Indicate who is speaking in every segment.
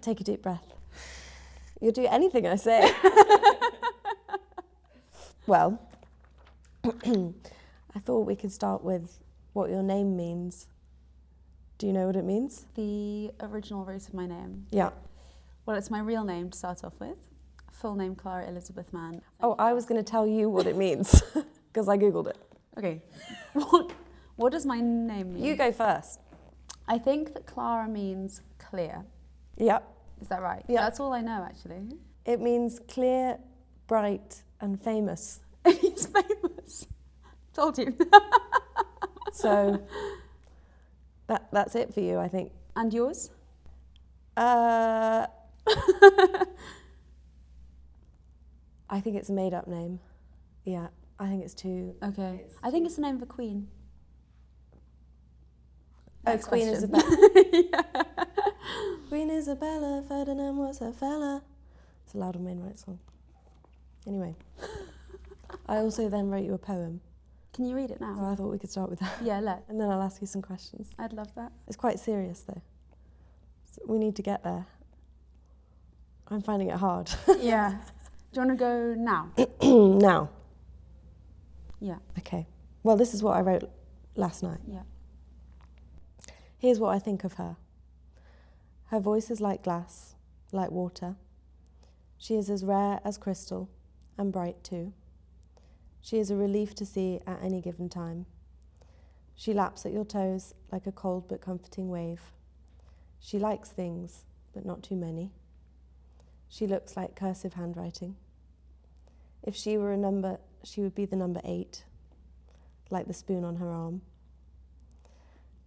Speaker 1: Take a deep breath. You'll do anything I say. Well, I thought we could start with what your name means. Do you know what it means?
Speaker 2: The original root of my name.
Speaker 1: Yeah.
Speaker 2: Well, it's my real name to start off with. Full name, Clara Elizabeth Mann.
Speaker 1: Oh, I was going to tell you what it means because I Googled it.
Speaker 2: Okay. What does my name mean?
Speaker 1: You go first.
Speaker 2: I think that Clara means clear.
Speaker 1: Yep.
Speaker 2: Is that right?
Speaker 1: Yeah.
Speaker 2: That's all I know, actually.
Speaker 1: It means clear, bright, and famous.
Speaker 2: He's famous. Told you.
Speaker 1: So that's it for you, I think.
Speaker 2: And yours?
Speaker 1: I think it's a made-up name. Yeah, I think it's too...
Speaker 2: Okay. I think it's the name of a queen.
Speaker 1: Oh,
Speaker 2: Next
Speaker 1: Queen
Speaker 2: question.
Speaker 1: Isabella.
Speaker 2: Yeah.
Speaker 1: Queen Isabella, Ferdinand was her fella. It's a Loudon Wainwright song. Anyway. I also then wrote you a poem.
Speaker 2: Can you read it
Speaker 1: So
Speaker 2: now?
Speaker 1: I thought we could start with that.
Speaker 2: Yeah, let.
Speaker 1: And then I'll ask you some questions.
Speaker 2: I'd love that.
Speaker 1: It's quite serious though. So we need to get there. I'm finding it hard.
Speaker 2: Yeah. Do you want to go now?
Speaker 1: Now.
Speaker 2: Yeah.
Speaker 1: Okay. Well, this is what I wrote last night.
Speaker 2: Yeah.
Speaker 1: Here's what I think of her. Her voice is like glass, like water. She is as rare as crystal, and bright too. She is a relief to see at any given time. She laps at your toes like a cold but comforting wave. She likes things, but not too many. She looks like cursive handwriting. If she were a number, she would be the number 8, like the spoon on her arm.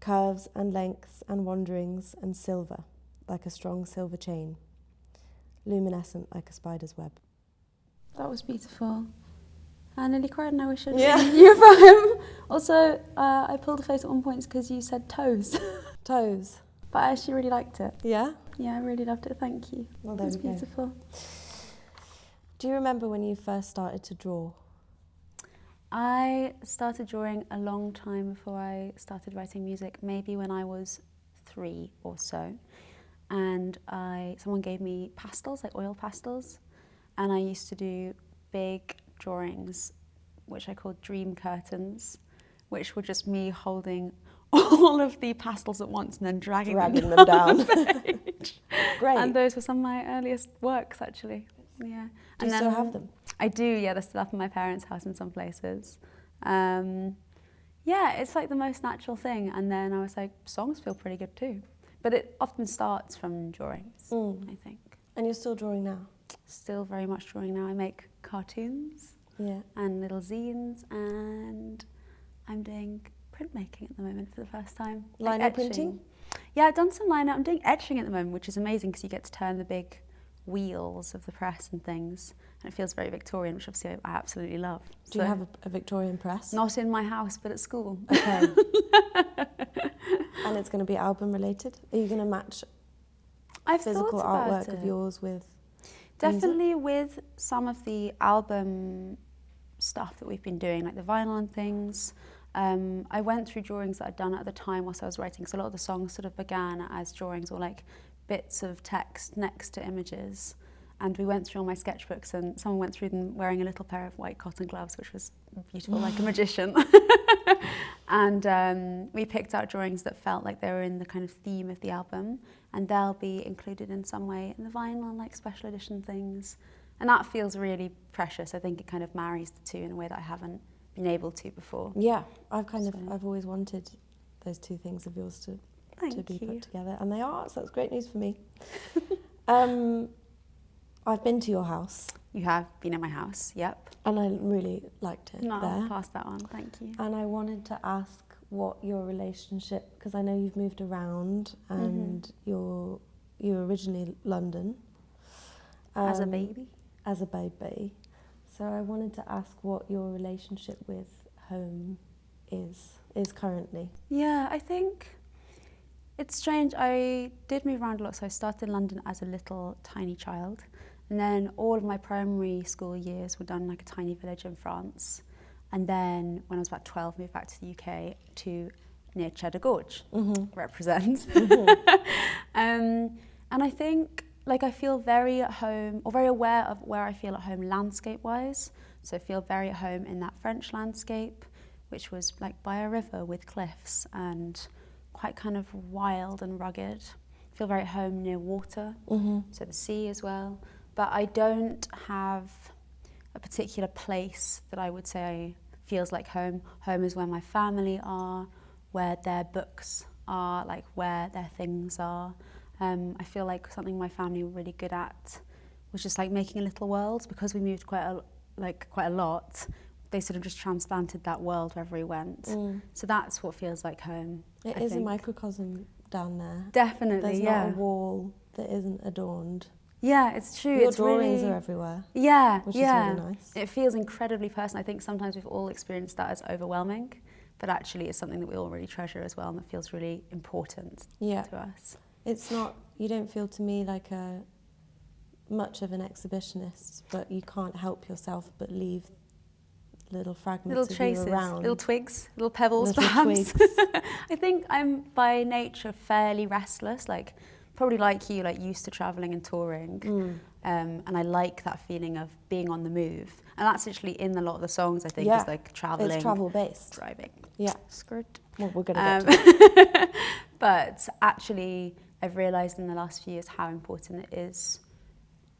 Speaker 1: Curves and lengths and wanderings and silver, like a strong silver chain. Luminescent like a spider's web.
Speaker 2: That was beautiful. I nearly cried and I wish I'd
Speaker 1: Yeah.
Speaker 2: written you a poem. Also, I pulled a face at one point because you said toes.
Speaker 1: Toes.
Speaker 2: But I actually really liked it.
Speaker 1: Yeah?
Speaker 2: Yeah, I really loved it. Thank you.
Speaker 1: Well,
Speaker 2: It
Speaker 1: there
Speaker 2: was
Speaker 1: we go.
Speaker 2: beautiful.
Speaker 1: Do you remember when you first started to draw?
Speaker 2: I started drawing a long time before I started writing music, maybe when I was 3 or so. And someone gave me pastels, like oil pastels, and I used to do big drawings, which I called dream curtains, which were just me holding all of the pastels at once and then dragging them down the page.
Speaker 1: Great.
Speaker 2: And those were some of my earliest works, actually. Yeah.
Speaker 1: Do you still have them?
Speaker 2: I do, yeah. They're still up in my parents' house in some places. Yeah, it's like the most natural thing. And then I was like, songs feel pretty good too. But it often starts from drawings, I think.
Speaker 1: And you're still drawing now?
Speaker 2: Still very much drawing now. I make cartoons and little zines, and I'm doing printmaking at the moment for the first time.
Speaker 1: Lino printing?
Speaker 2: Yeah, I've done some lino. I'm doing etching at the moment, which is amazing because you get to turn the big wheels of the press and things, and it feels very Victorian, which obviously I absolutely love.
Speaker 1: Do you have a Victorian press?
Speaker 2: Not in my house, but at school.
Speaker 1: Okay. And it's going to be album related? Are you going to match physical artwork of yours with
Speaker 2: Definitely with some of the album stuff that we've been doing, like the vinyl and things. I went through drawings that I'd done at the time whilst I was writing, so a lot of the songs sort of began as drawings or like bits of text next to images. And we went through all my sketchbooks, and someone went through them wearing a little pair of white cotton gloves, which was beautiful, like a magician. And we picked out drawings that felt like they were in the kind of theme of the album, and they'll be included in some way in the vinyl, like special edition things. And that feels really precious. I think it kind of marries the two in a way that I haven't been able to before.
Speaker 1: Yeah, I've always wanted those two things of yours to be put together, and they are, so that's great news for me. I've been to your house.
Speaker 2: You have been at my house, yep.
Speaker 1: And I really liked it
Speaker 2: No,
Speaker 1: there.
Speaker 2: I'll pass that on, thank you.
Speaker 1: And I wanted to ask what your relationship, because I know you've moved around and you're originally London.
Speaker 2: As a baby?
Speaker 1: As a baby. So I wanted to ask what your relationship with home is currently.
Speaker 2: Yeah, I think it's strange. I did move around a lot, so I started in London as a little tiny child. And then all of my primary school years were done in like a tiny village in France. And then when I was about 12, moved back to the UK to near Cheddar Gorge, represent. And And I think like I feel very at home, or very aware of where I feel at home landscape-wise. So I feel very at home in that French landscape, which was like by a river with cliffs and quite kind of wild and rugged. I feel very at home near water, so the sea as well. But I don't have a particular place that I would say feels like home. Home is where my family are, where their books are, like where their things are. I feel like something my family were really good at was just like making a little world, because we moved quite a lot. They sort of just transplanted that world wherever we went. So that's what feels like home.
Speaker 1: It is a microcosm down there.
Speaker 2: Definitely,
Speaker 1: There's
Speaker 2: yeah.
Speaker 1: not a wall that isn't adorned.
Speaker 2: Yeah, it's true.
Speaker 1: Your
Speaker 2: it's
Speaker 1: drawings
Speaker 2: really,
Speaker 1: are everywhere.
Speaker 2: Yeah,
Speaker 1: which
Speaker 2: yeah.
Speaker 1: is really nice.
Speaker 2: It feels incredibly personal. I think sometimes we've all experienced that as overwhelming, but actually it's something that we all really treasure as well, and that feels really important to us.
Speaker 1: It's not, you don't feel to me like much of an exhibitionist, but you can't help yourself but leave little fragments
Speaker 2: Little traces,
Speaker 1: of you around.
Speaker 2: little twigs, little pebbles
Speaker 1: Little
Speaker 2: perhaps.
Speaker 1: twigs.
Speaker 2: I think I'm by nature fairly restless, like probably like you, like used to travelling and touring. And I like that feeling of being on the move. And that's actually in a lot of the songs, I think, is like travelling.
Speaker 1: It's travel-based.
Speaker 2: Driving.
Speaker 1: Yeah.
Speaker 2: Skirt.
Speaker 1: Well, we're going to get to it.
Speaker 2: But actually, I've realised in the last few years how important it is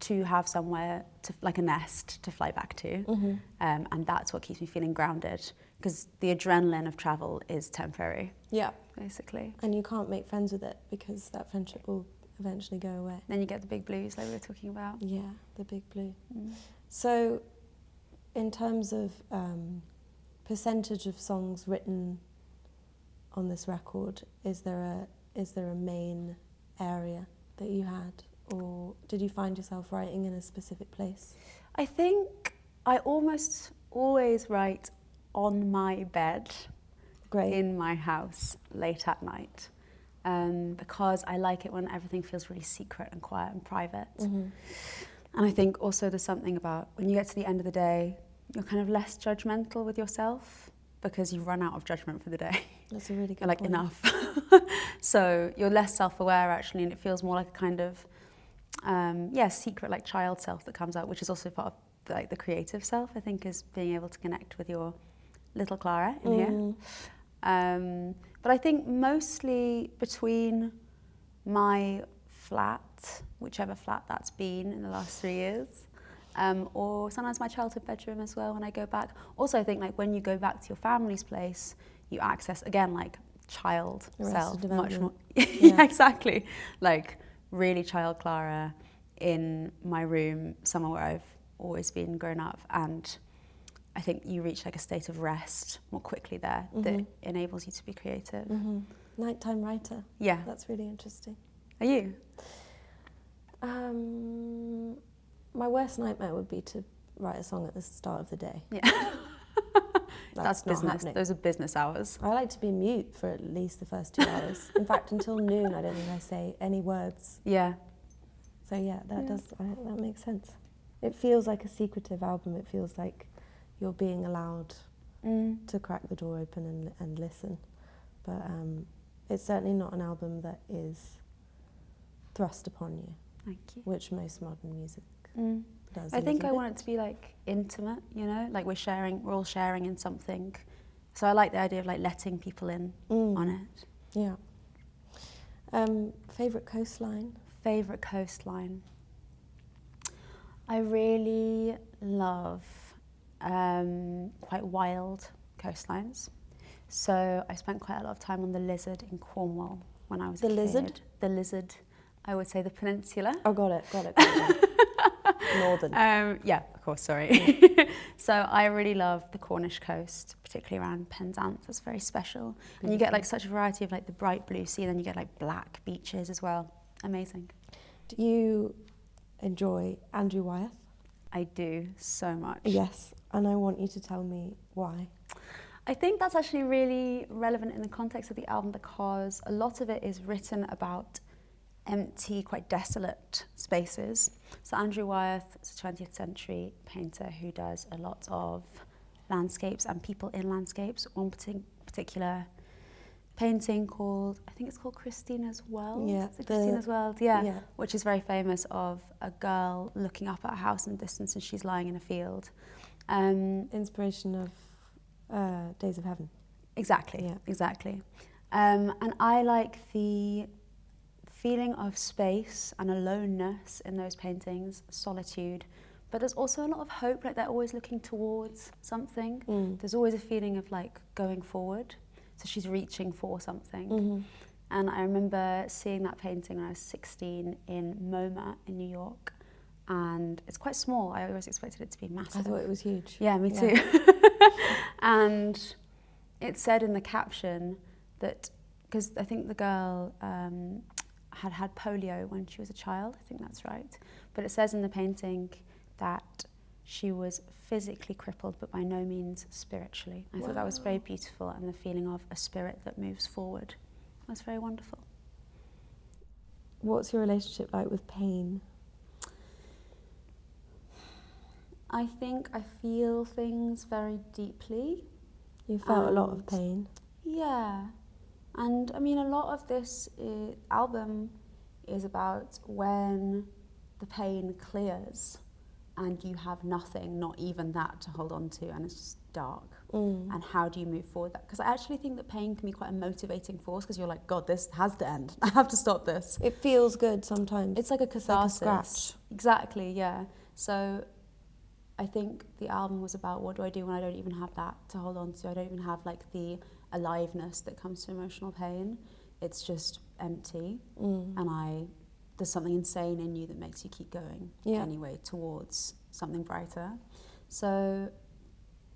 Speaker 2: to have somewhere, to like a nest, to fly back to. And that's what keeps me feeling grounded, because the adrenaline of travel is temporary. Yeah. Basically.
Speaker 1: And you can't make friends with it, because that friendship will eventually go away.
Speaker 2: Then you get the big blues like we were talking about.
Speaker 1: Yeah, the big blue. So in terms of percentage of songs written on this record, is there a main area that you had, or did you find yourself writing in a specific place?
Speaker 2: I think I almost always write on my bed.
Speaker 1: Great.
Speaker 2: In my house late at night, because I like it when everything feels really secret and quiet and private. And I think also there's something about when you get to the end of the day, you're kind of less judgmental with yourself, because you run out of judgment for the day.
Speaker 1: That's a really good
Speaker 2: You're like,
Speaker 1: point.
Speaker 2: enough. So you're less self-aware actually, and it feels more like a kind of secret, like child self that comes out, which is also part of like the creative self, I think, is being able to connect with your little Clara in here. But I think mostly between my flat, whichever flat that's been in the last 3 years, or sometimes my childhood bedroom as well when I go back. Also, I think like when you go back to your family's place, you access again like child self much more. Yeah, exactly. Like really child Clara in my room, somewhere where I've always been grown up, and I think you reach like a state of rest more quickly there that enables you to be creative.
Speaker 1: Nighttime writer.
Speaker 2: Yeah.
Speaker 1: That's really interesting.
Speaker 2: Are you?
Speaker 1: My worst nightmare would be to write a song at the start of the day.
Speaker 2: Yeah. That's
Speaker 1: not
Speaker 2: business.
Speaker 1: happening.
Speaker 2: Those are business hours.
Speaker 1: I like to be mute for at least the first 2 hours. In fact, until noon, I don't think I say any words.
Speaker 2: Yeah.
Speaker 1: So yeah, that makes sense. It feels like a secretive album. It feels like you're being allowed to crack the door open and listen. But it's certainly not an album that is thrust upon you.
Speaker 2: Thank you.
Speaker 1: Which most modern music does.
Speaker 2: I think I want it to be like intimate, you know, like we're all sharing in something. So I like the idea of like letting people in on it.
Speaker 1: Yeah. Favourite coastline?
Speaker 2: Favourite coastline? I really love quite wild coastlines. So I spent quite a lot of time on the Lizard in Cornwall when I was a kid.
Speaker 1: Lizard?
Speaker 2: The Lizard, I would say the peninsula.
Speaker 1: Oh, got it. Northern.
Speaker 2: Yeah, of course, sorry. So I really love the Cornish coast, particularly around Penzance. It's very special. Beautiful. And you get like such a variety of like the bright blue sea, and then you get like black beaches as well. Amazing.
Speaker 1: Do you enjoy Andrew Wyeth?
Speaker 2: I do, so much.
Speaker 1: Yes, and I want you to tell me why.
Speaker 2: I think that's actually really relevant in the context of the album, because a lot of it is written about empty, quite desolate spaces. So Andrew Wyeth is a 20th century painter who does a lot of landscapes and people in landscapes. One particular painting called, I think it's called Christina's World.
Speaker 1: Yeah,
Speaker 2: Is it Christina's World, yeah,
Speaker 1: yeah.
Speaker 2: which is very famous, of a girl looking up at a house in the distance and she's lying in a field.
Speaker 1: Inspiration of Days of Heaven.
Speaker 2: Exactly,
Speaker 1: Yeah.
Speaker 2: exactly. And I like the feeling of space and aloneness in those paintings, solitude, but there's also a lot of hope, like they're always looking towards something. There's always a feeling of like going forward, so she's reaching for something. And I remember seeing that painting when I was 16 in MoMA in New York, and it's quite small. I always expected it to be massive.
Speaker 1: I thought it was huge.
Speaker 2: Yeah, me too. And it said in the caption that, because I think the girl had had polio when she was a child, I think that's right, but it says in the painting that she was physically crippled but by no means spiritually. I thought that was very beautiful, and the feeling of a spirit that moves forward was very wonderful.
Speaker 1: What's your relationship like with pain?
Speaker 2: I think I feel things very deeply.
Speaker 1: You felt a lot of pain.
Speaker 2: Yeah, and I mean a lot of this album is about when the pain clears and you have nothing, not even that, to hold on to, and it's just dark. And how do you move forward? Because I actually think that pain can be quite a motivating force, because you're like, God, this has to end. I have to stop this.
Speaker 1: It feels good sometimes.
Speaker 2: It's like a catharsis.
Speaker 1: Like a scratch.
Speaker 2: Exactly, yeah. So I think the album was about, what do I do when I don't even have that to hold on to? I don't even have like the aliveness that comes to emotional pain. It's just empty. And there's something insane in you that makes you keep going anyway towards something brighter. So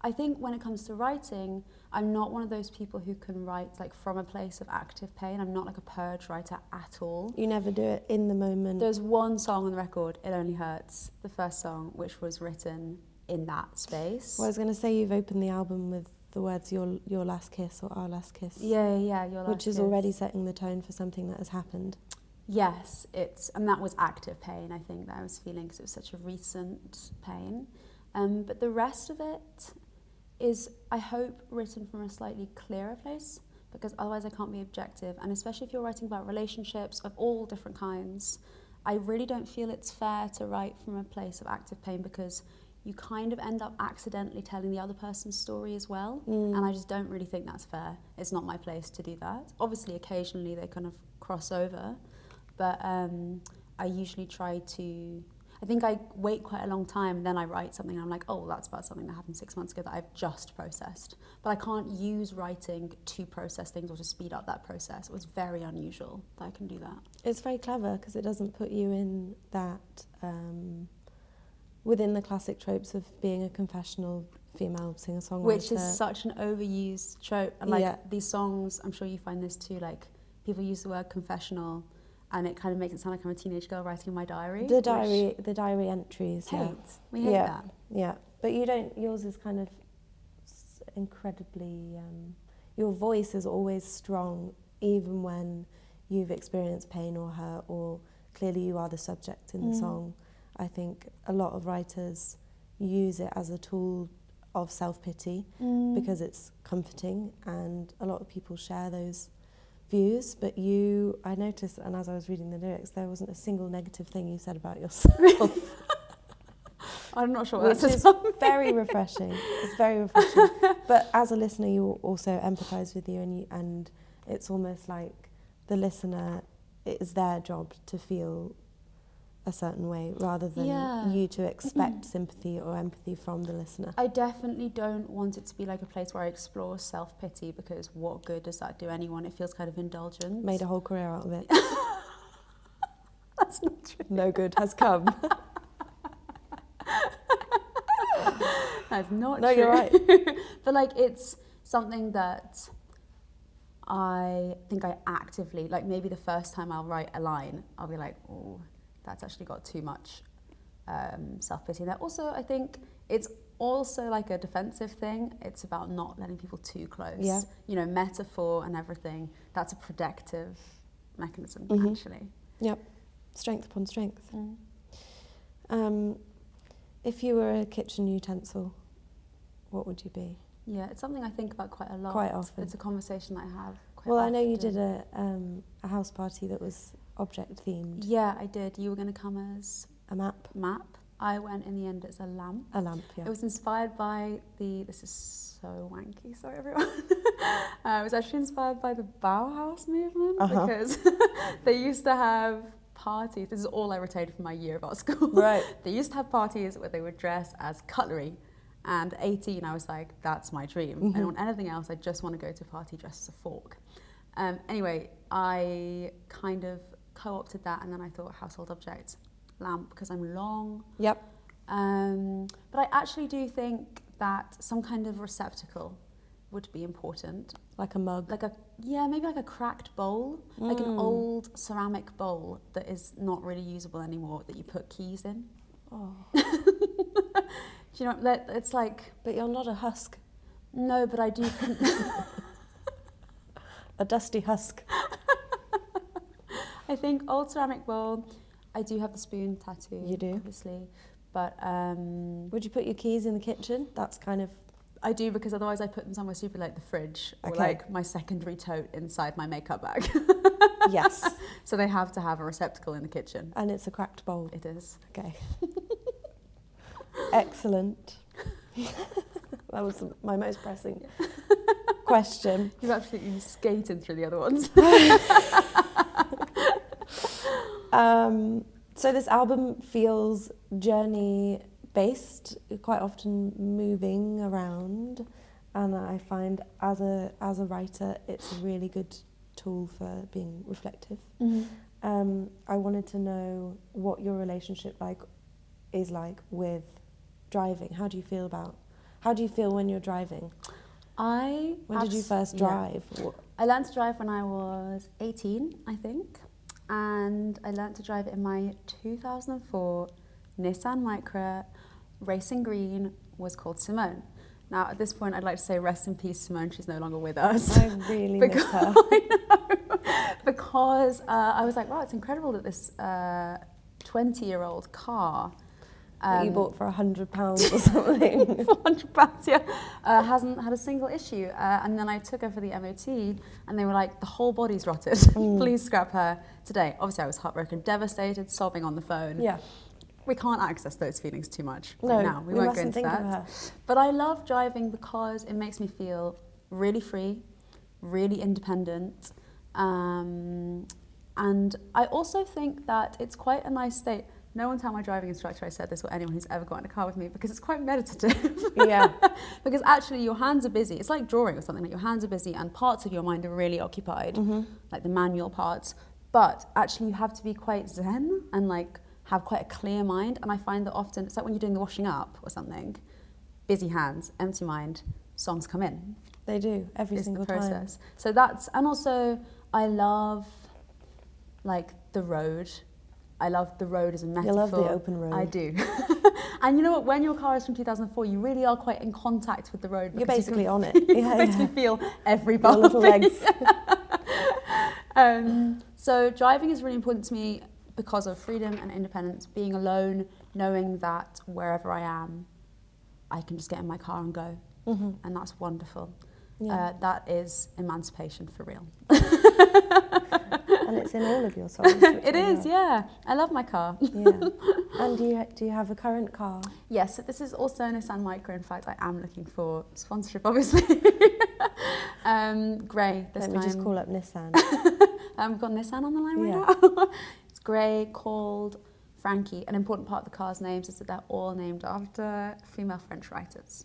Speaker 2: I think when it comes to writing, I'm not one of those people who can write like from a place of active pain. I'm not like a purge writer at all.
Speaker 1: You never do it in the moment.
Speaker 2: There's one song on the record, It Only Hurts, the first song, which was written in that space.
Speaker 1: Well, I was going to say you've opened the album with the words your last kiss or our last kiss.
Speaker 2: Yeah, your last
Speaker 1: which is
Speaker 2: kiss.
Speaker 1: already setting the tone for something that has happened.
Speaker 2: Yes, and that was active pain, I think, that I was feeling, because it was such a recent pain. But the rest of it is, I hope, written from a slightly clearer place, because otherwise I can't be objective. And especially if you're writing about relationships of all different kinds, I really don't feel it's fair to write from a place of active pain, because you kind of end up accidentally telling the other person's story as well. And I just don't really think that's fair. It's not my place to do that. Obviously, occasionally they kind of cross over, but I usually try to, I think I wait quite a long time, then I write something and I'm like, oh, that's about something that happened 6 months ago that I've just processed. But I can't use writing to process things or to speed up that process. It was very unusual that I can do that.
Speaker 1: It's very clever, because it doesn't put you in that, within the classic tropes of being a confessional female singer-songwriter.
Speaker 2: Which is such an overused trope. And like these songs, I'm sure you find this too, like people use the word confessional, and it kind of makes it sound like I'm a teenage girl writing in my diary.
Speaker 1: The diary entries,
Speaker 2: We hate that.
Speaker 1: Yeah, but you don't, yours is kind of incredibly, your voice is always strong, even when you've experienced pain or hurt, or clearly you are the subject in the song. I think a lot of writers use it as a tool of self-pity because it's comforting, and a lot of people share those views, but I noticed, and as I was reading the lyrics, there wasn't a single negative thing you said about yourself.
Speaker 2: I'm not sure
Speaker 1: what that's very refreshing. It's very refreshing. But as a listener, you also empathise with you, and it's almost like the listener, it is their job to feel a certain way, rather than you to expect sympathy or empathy from the listener.
Speaker 2: I definitely don't want it to be like a place where I explore self-pity, because what good does that do anyone? It feels kind of indulgent.
Speaker 1: Made a whole career out of it.
Speaker 2: That's not true.
Speaker 1: No good has come.
Speaker 2: That's not true.
Speaker 1: No, you're right.
Speaker 2: But like, it's something that I think I actively, like maybe the first time I'll write a line, I'll be like, oh, that's actually got too much self-pity in there. Also, I think it's also like a defensive thing. It's about not letting people too close.
Speaker 1: Yeah.
Speaker 2: You know, metaphor and everything, that's a protective mechanism, actually.
Speaker 1: Yep. Strength upon strength. If you were a kitchen utensil, what would you be?
Speaker 2: Yeah, it's something I think about quite a lot.
Speaker 1: Quite often.
Speaker 2: It's a conversation that I have quite
Speaker 1: Well, I know you did a house party that was object themed.
Speaker 2: Yeah, I did. You were going to come as
Speaker 1: A map.
Speaker 2: I went in the end as a lamp.
Speaker 1: A lamp, yeah.
Speaker 2: It was inspired by this is so wanky, sorry everyone. It was actually inspired by the Bauhaus movement because they used to have parties. This is all I retained from my year of art school.
Speaker 1: Right.
Speaker 2: They used to have parties where they would dress as cutlery. And 18, I was like, that's my dream. I don't want anything else. I just want to go to a party dressed as a fork. Anyway, I kind of co-opted that, and then I thought household object, lamp, because I'm long.
Speaker 1: Yep.
Speaker 2: But I actually do think that some kind of receptacle would be important.
Speaker 1: Like a mug.
Speaker 2: Maybe like a cracked bowl, like an old ceramic bowl that is not really usable anymore, that you put keys in.
Speaker 1: Oh.
Speaker 2: Do you know, it's like...
Speaker 1: But you're not a husk.
Speaker 2: No, but I do...
Speaker 1: A dusty husk.
Speaker 2: I think old ceramic bowl, I do have the spoon tattoo.
Speaker 1: You do?
Speaker 2: Obviously. But...
Speaker 1: Would you put your keys in the kitchen? That's kind of...
Speaker 2: I do, because otherwise I put them somewhere super, like the fridge, or like my secondary tote inside my makeup bag.
Speaker 1: Yes.
Speaker 2: So they have to have a receptacle in the kitchen.
Speaker 1: And it's a cracked bowl.
Speaker 2: It is.
Speaker 1: Okay. Excellent. That was my most pressing question.
Speaker 2: You've absolutely skated through the other ones.
Speaker 1: So this album feels journey-based, quite often moving around, and I find as a writer it's a really good tool for being reflective. I wanted to know what your relationship is like with driving. How do you feel when you're driving? When did you first drive?
Speaker 2: Yeah. I learned to drive when I was 18, I think. And I learned to drive in my 2004 Nissan Micra, racing green, was called Simone. Now, at this point, I'd like to say rest in peace, Simone. She's no longer with us.
Speaker 1: I really miss her.
Speaker 2: I know. Because I was like, wow, it's incredible that this 20-year-old car...
Speaker 1: that you bought for £100 or something.
Speaker 2: £400, yeah. Hasn't had a single issue. And then I took her for the MOT, and they were like, the whole body's rotted. Please scrap her today. Obviously, I was heartbroken, devastated, sobbing on the phone.
Speaker 1: Yeah.
Speaker 2: We can't access those feelings too much
Speaker 1: right
Speaker 2: now. We won't go into
Speaker 1: think
Speaker 2: that.
Speaker 1: of her.
Speaker 2: But I love driving because it makes me feel really free, really independent. And I also think that it's quite a nice state. No one tell my driving instructor I said this, or anyone who's ever got in a car with me, because it's quite meditative.
Speaker 1: Yeah.
Speaker 2: Because actually your hands are busy. It's like drawing or something. Like your hands are busy and parts of your mind are really occupied, like the manual parts. But actually you have to be quite zen and like have quite a clear mind. And I find that often, it's like when you're doing the washing up or something, busy hands, empty mind, songs come in.
Speaker 1: They do, every single
Speaker 2: the process.
Speaker 1: time.
Speaker 2: So that's, and also I love like the road. I love the road as a metaphor.
Speaker 1: You love the open road.
Speaker 2: I do. And you know what, when your car is from 2004, you really are quite in contact with the road.
Speaker 1: You're basically on it.
Speaker 2: You basically feel every bump.
Speaker 1: Your little legs.
Speaker 2: So driving is really important to me because of freedom and independence, being alone, knowing that wherever I am, I can just get in my car and go. And that's wonderful.
Speaker 1: Yeah.
Speaker 2: That is emancipation for real.
Speaker 1: And it's in all of your songs.
Speaker 2: It is, yeah. I love my car.
Speaker 1: Yeah. And do you have a current car?
Speaker 2: Yes, this is also a Nissan Micra. In fact, I am looking for sponsorship, obviously. Grey this time.
Speaker 1: Let me just call up Nissan.
Speaker 2: We've got Nissan on the line right
Speaker 1: Yeah.
Speaker 2: now. It's grey, called Frankie. An important part of the car's names is that they're all named after female French writers.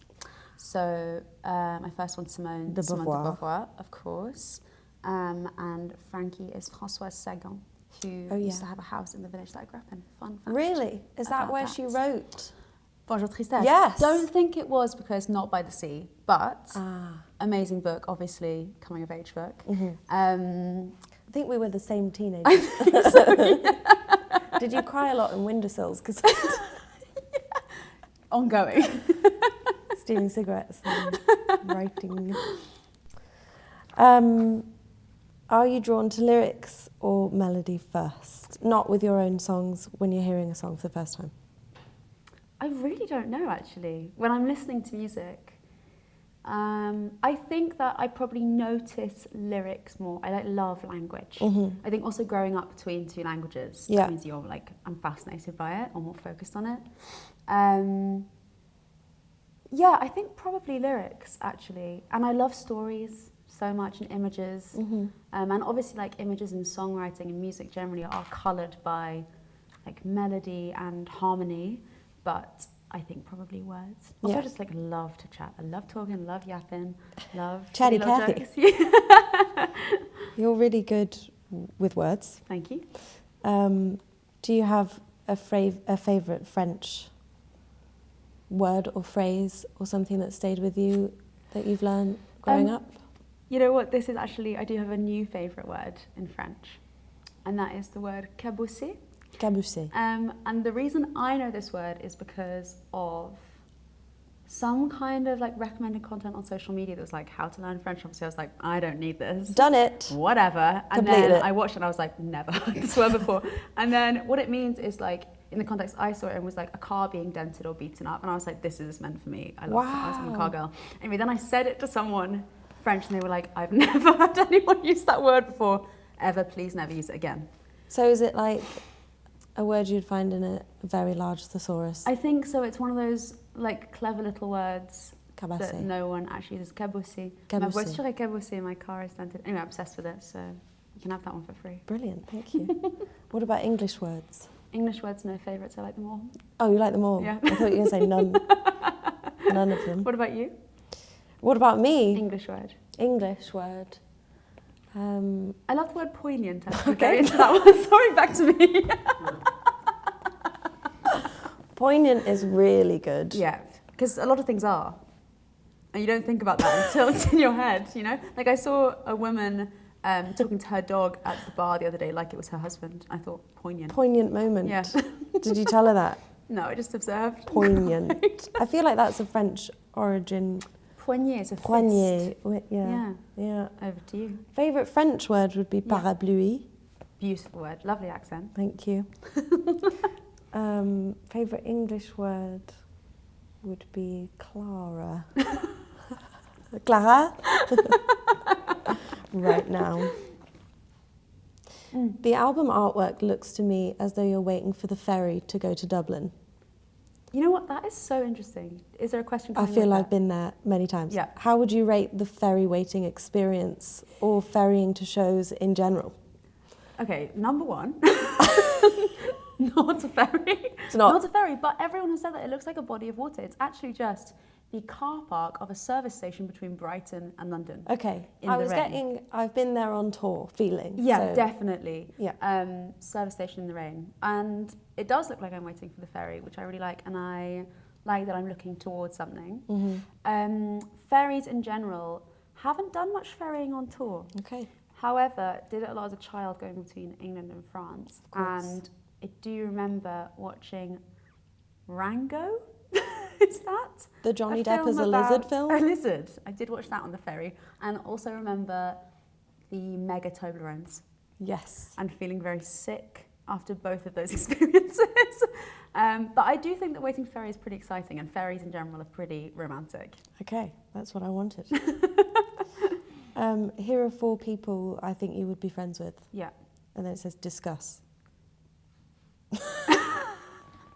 Speaker 2: So my first one's Simone de Beauvoir, of course. And Frankie is Françoise Sagan, who used to have a house in the village that I grew up in. Fun fact.
Speaker 1: Really? Is that where she wrote?
Speaker 2: Bonjour Tristesse.
Speaker 1: Yes.
Speaker 2: Don't think it was, because Not by the Sea, but amazing book, obviously, coming of age book.
Speaker 1: I think we were the same teenagers. Did you cry a lot in windowsills? Because
Speaker 2: ongoing.
Speaker 1: Stealing cigarettes and writing. Are you drawn to lyrics or melody first? Not with your own songs, when you're hearing a song for the first time.
Speaker 2: I really don't know, actually. When I'm listening to music, I think that I probably notice lyrics more. I love language. I think also growing up between two languages, that means you're like, I'm fascinated by it or more focused on it. Yeah, I think probably lyrics actually. And I love stories so much and images. And obviously like images in songwriting and music generally are coloured by like melody and harmony, but I think probably words. Also, I just like love to chat. I love talking, love yapping, love
Speaker 1: Chatty
Speaker 2: little
Speaker 1: Cathy.
Speaker 2: jokes.
Speaker 1: You're really good with words.
Speaker 2: Thank you.
Speaker 1: Do you have a favourite French word or phrase or something that stayed with you that you've learned growing up?
Speaker 2: You know what? This is actually, I do have a new favourite word in French, and that is the word cabousser.
Speaker 1: Cabousser.
Speaker 2: And the reason I know this word is because of some kind of like recommended content on social media that was like how to learn French. Obviously I was like, I don't need this.
Speaker 1: Done it.
Speaker 2: Whatever. And
Speaker 1: Completed
Speaker 2: then
Speaker 1: it.
Speaker 2: I watched it and I was like, never heard this word before. And then what it means is like, in the context I saw it, it was like a car being dented or beaten up. And I was like, this is meant for me. I love cars. I'm a car girl. Anyway, then I said it to someone French and they were like, I've never heard anyone use that word before. Ever, please never use it again.
Speaker 1: So is it like a word you'd find in a very large thesaurus?
Speaker 2: I think so. It's one of those like clever little words
Speaker 1: Cabousser.
Speaker 2: that no one actually uses. Cabousser. Ma
Speaker 1: Cabousser.
Speaker 2: voiture est cabossée. My car is dented. Anyway, I'm obsessed with it, so you can have that one for free.
Speaker 1: Brilliant, thank you. What about English words?
Speaker 2: English words, no favourites. I like them all.
Speaker 1: Oh, you like them all?
Speaker 2: Yeah.
Speaker 1: I thought you were going to say none. None of them.
Speaker 2: What about you?
Speaker 1: What about me?
Speaker 2: English word.
Speaker 1: English word.
Speaker 2: I love the word poignant. Actually.
Speaker 1: Okay.
Speaker 2: Go into that one. Sorry, back to me.
Speaker 1: Poignant is really good.
Speaker 2: Yeah, because a lot of things are. And you don't think about that until it's in your head, you know? Like I saw a woman talking to her dog at the bar the other day like it was her husband. I thought, poignant.
Speaker 1: Poignant moment.
Speaker 2: Yeah.
Speaker 1: Did you tell her that?
Speaker 2: No, I just observed.
Speaker 1: Poignant.
Speaker 2: Right.
Speaker 1: I feel like that's a French origin.
Speaker 2: Poignée is a
Speaker 1: Poignée.
Speaker 2: fist.
Speaker 1: Yeah.
Speaker 2: Yeah. Over to you.
Speaker 1: Favourite French word would be
Speaker 2: Yeah.
Speaker 1: parapluie.
Speaker 2: Beautiful word. Lovely accent.
Speaker 1: Thank you. Favourite English word would be Clara. Clara? Right now. The album artwork looks to me as though you're waiting for the ferry to go to Dublin.
Speaker 2: You know what? That is so interesting. Is there a question?
Speaker 1: I feel I've been there many times.
Speaker 2: Yeah.
Speaker 1: How would you rate the ferry waiting experience or ferrying to shows in general?
Speaker 2: Okay, number one. Not a ferry.
Speaker 1: It's not.
Speaker 2: Not a ferry, but everyone has said that it looks like a body of water. It's actually just the car park of a service station between Brighton and London.
Speaker 1: Okay.
Speaker 2: In
Speaker 1: I
Speaker 2: the
Speaker 1: was
Speaker 2: rain.
Speaker 1: I've been there on tour feeling.
Speaker 2: Yeah,
Speaker 1: so,
Speaker 2: definitely.
Speaker 1: Yeah.
Speaker 2: Service station in the rain. And it does look like I'm waiting for the ferry, which I really like. And I like that I'm looking towards something. Ferries in general, haven't done much ferrying on tour.
Speaker 1: Okay.
Speaker 2: However, did it a lot as a child going between England and France.
Speaker 1: Of course.
Speaker 2: And I do remember watching Rango. Is that?
Speaker 1: The Johnny
Speaker 2: a
Speaker 1: Depp as a
Speaker 2: film
Speaker 1: lizard
Speaker 2: about
Speaker 1: film?
Speaker 2: A lizard. I did watch that on the ferry. And also remember the mega Toblerones
Speaker 1: Yes.
Speaker 2: and feeling very sick after both of those experiences. But I do think that waiting for ferry is pretty exciting, and ferries in general are pretty romantic.
Speaker 1: Okay, that's what I wanted. Here are 4 people I think you would be friends with.
Speaker 2: Yeah.
Speaker 1: And then it says discuss.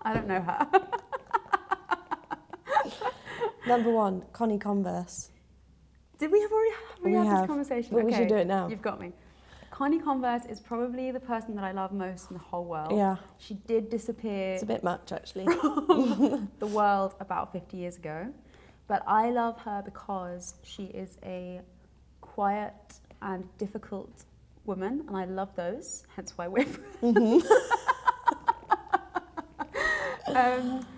Speaker 2: I don't know her.
Speaker 1: Number 1, Connie Converse.
Speaker 2: Did we have already had this conversation?
Speaker 1: But we should do it now.
Speaker 2: You've got me. Connie Converse is probably the person that I love most in the whole world.
Speaker 1: Yeah.
Speaker 2: She did disappear
Speaker 1: It's a bit much, actually.
Speaker 2: from the world about 50 years ago. But I love her because she is a quiet and difficult woman, and I love those, hence why we're friends.